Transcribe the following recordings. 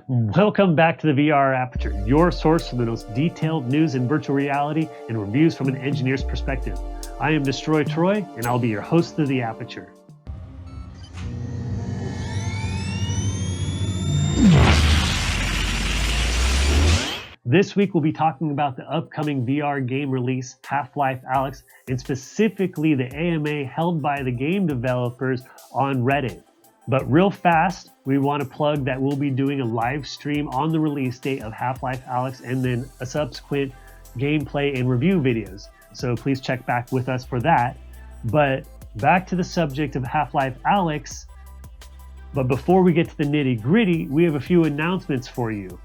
Welcome back to the VR Aperture, your source for the most detailed news in virtual reality and reviews from an engineer's perspective. I am Destroy Troy, and I'll be your host of the Aperture. This week we'll be talking about the upcoming VR game release, Half-Life Alyx, and specifically the AMA held by the game developers on Reddit. But real fast, we want to plug that we'll be doing a live stream on the release date of Half-Life Alyx and then a subsequent gameplay and review videos. So please check back with us for that. But back to the subject of Half-Life Alyx. But before we get to the nitty gritty, we have a few announcements for you.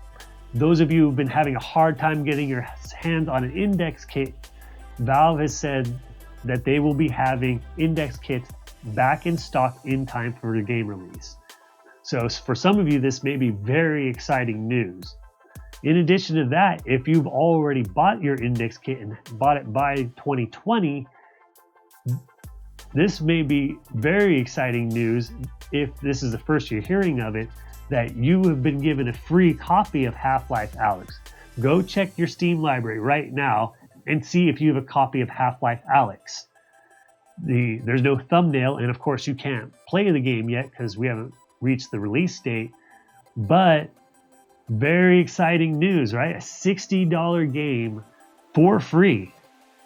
Those of you who've been having a hard time getting your hands on an index kit, Valve has said that they will be having index kits back in stock in time for the game release. So for some of you, this may be very exciting news. In addition to that, if you've already bought your index kit and bought it by 2020, this may be very exciting news if this is the first you're hearing of it, that you have been given a free copy of Half-Life Alyx. Go check your Steam library right now and see if you have a copy of Half-Life Alyx. There's no thumbnail, and of course you can't play the game yet because we haven't reached the release date, but very exciting news, right? A $60 game for free.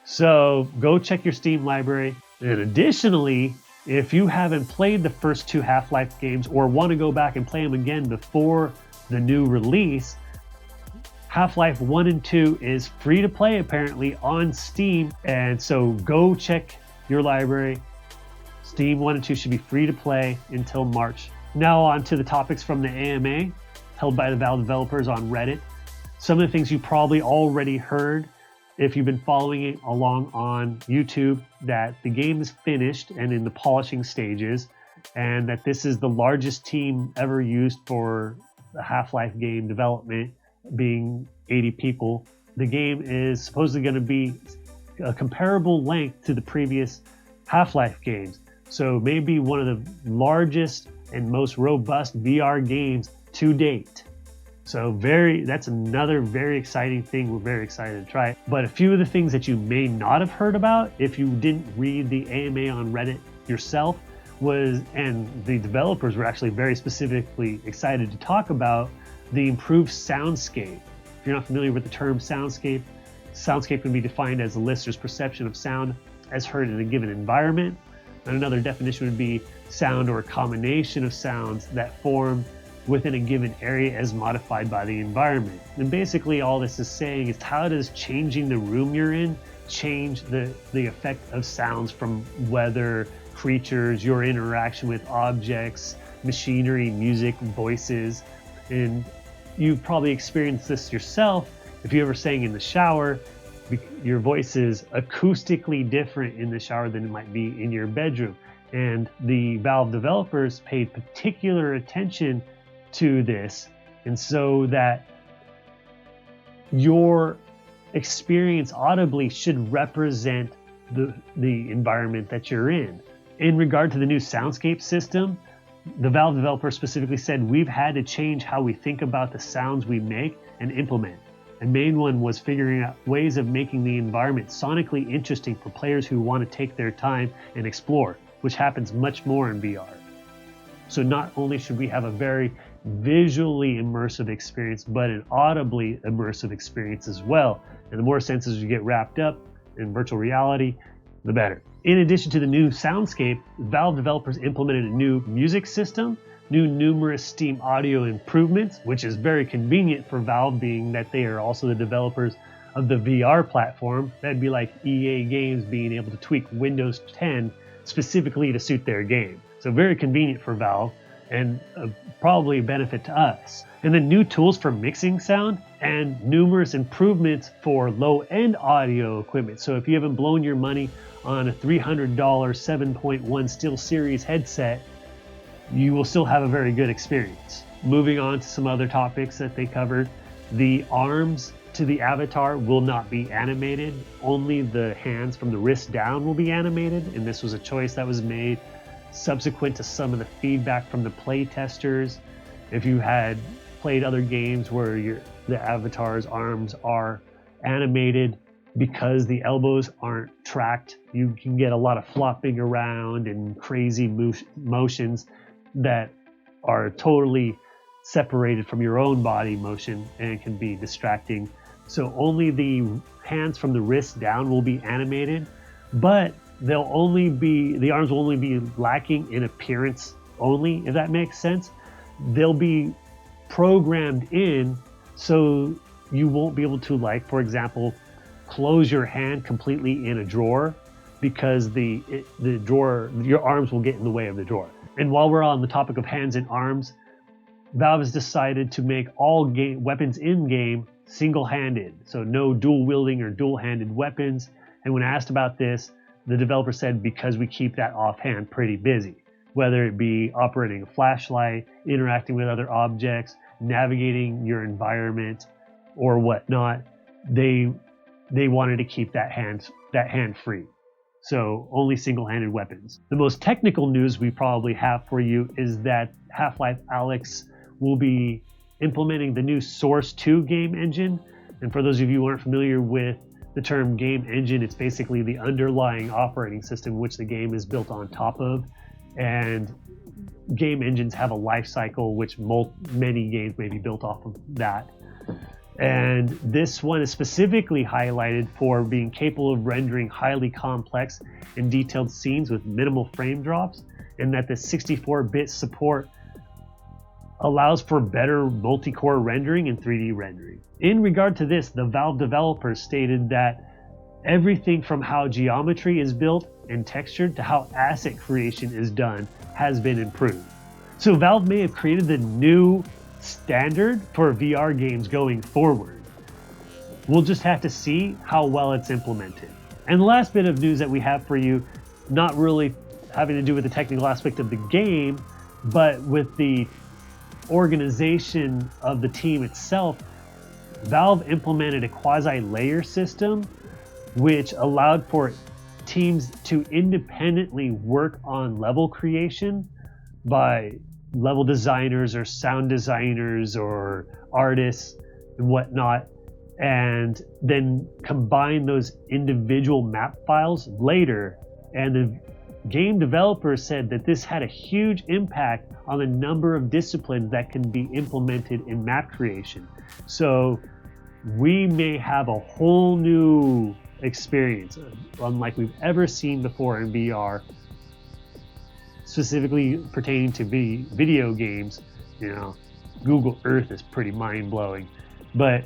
So go check your Steam library. And additionally, if you haven't played the first two Half-Life games or want to go back and play them again before the new release, Half-Life 1 and 2 is free to play apparently on Steam, and so go check your library. Steam 1 and 2 should be free to play until March. Now on to the topics from the AMA, held by the Valve developers on Reddit. Some of the things you probably already heard if you've been following it along on YouTube, that the game is finished and in the polishing stages, and that this is the largest team ever used for the Half-Life game development, being 80 people. The game is supposedly going to be a comparable length to the previous Half-Life games. So maybe one of the largest and most robust VR games to date. So that's another very exciting thing. We're very excited to try it. But a few of the things that you may not have heard about if you didn't read the AMA on Reddit yourself and the developers were actually very specifically excited to talk about the improved soundscape. If you're not familiar with the term soundscape can be defined as a listener's perception of sound as heard in a given environment. And another definition would be sound or a combination of sounds that form within a given area as modified by the environment. And basically all this is saying is, how does changing the room you're in change the effect of sounds from weather, creatures, your interaction with objects, machinery, music, voices. And you've probably experienced this yourself. If you ever sang in the shower, your voice is acoustically different in the shower than it might be in your bedroom. And the Valve developers paid particular attention to this, and so that your experience audibly should represent the environment that you're in. In regard to the new soundscape system, the Valve developer specifically said, we've had to change how we think about the sounds we make and implement. And main one was figuring out ways of making the environment sonically interesting for players who want to take their time and explore, which happens much more in VR. So not only should we have a very visually immersive experience, but an audibly immersive experience as well. And the more senses you get wrapped up in virtual reality, the better. In addition to the new soundscape, Valve developers implemented a new music system, numerous Steam audio improvements, which is very convenient for Valve, being that they are also the developers of the VR platform. That'd be like EA Games being able to tweak Windows 10 specifically to suit their game. So very convenient for Valve, and probably a benefit to us. And then new tools for mixing sound and numerous improvements for low-end audio equipment. So if you haven't blown your money on a $300 7.1 SteelSeries headset, you will still have a very good experience. Moving on to some other topics that they covered, the arms to the avatar will not be animated. Only the hands from the wrist down will be animated, and this was a choice that was made subsequent to some of the feedback from the play testers. If you had played other games where the avatar's arms are animated, because the elbows aren't tracked, you can get a lot of flopping around and crazy motions that are totally separated from your own body motion and can be distracting. So only the hands from the wrist down will be animated, but the arms will only be lacking in appearance only, if that makes sense. They'll be programmed in so you won't be able to, like, for example, close your hand completely in a drawer, because the drawer, your arms will get in the way of the drawer. And while we're on the topic of hands and arms, Valve has decided to make all weapons in game single-handed, so no dual wielding or dual-handed weapons. And when asked about this, the developer said, because we keep that offhand pretty busy, whether it be operating a flashlight, interacting with other objects, navigating your environment, or whatnot, they wanted to keep that hand free. So only single-handed weapons. The most technical news we probably have for you is that Half-Life Alyx will be implementing the new Source 2 game engine. And for those of you who aren't familiar with the term game engine, it's basically the underlying operating system which the game is built on top of. And game engines have a life cycle which many games may be built off of that. And this one is specifically highlighted for being capable of rendering highly complex and detailed scenes with minimal frame drops, and that the 64-bit support allows for better multi-core rendering and 3D rendering. In regard to this, the Valve developers stated that everything from how geometry is built and textured to how asset creation is done has been improved. So Valve may have created the new standard for VR games going forward. We'll just have to see how well it's implemented. And the last bit of news that we have for you, not really having to do with the technical aspect of the game, but with the organization of the team itself, Valve implemented a quasi-layer system which allowed for teams to independently work on level creation by level designers or sound designers or artists and whatnot, and then combine those individual map files later. And the game developers said that this had a huge impact on the number of disciplines that can be implemented in map creation. So we may have a whole new experience, unlike we've ever seen before in VR, specifically pertaining to video games. You know, Google Earth is pretty mind-blowing. But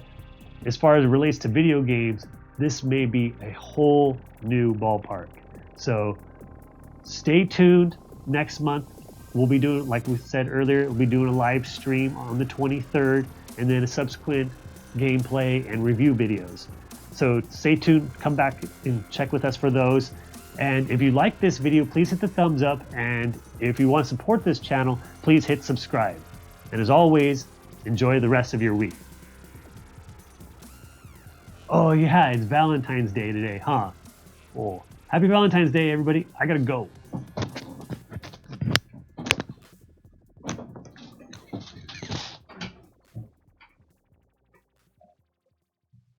as far as it relates to video games, this may be a whole new ballpark. So stay tuned. Next month, we'll be doing, like we said earlier, we'll be doing a live stream on the 23rd, and then a subsequent gameplay and review videos. So stay tuned, come back and check with us for those. And if you like this video, please hit the thumbs up. And if you want to support this channel, please hit subscribe. And as always, enjoy the rest of your week. Oh yeah, it's Valentine's Day today, huh? Oh, happy Valentine's Day, everybody. I gotta go.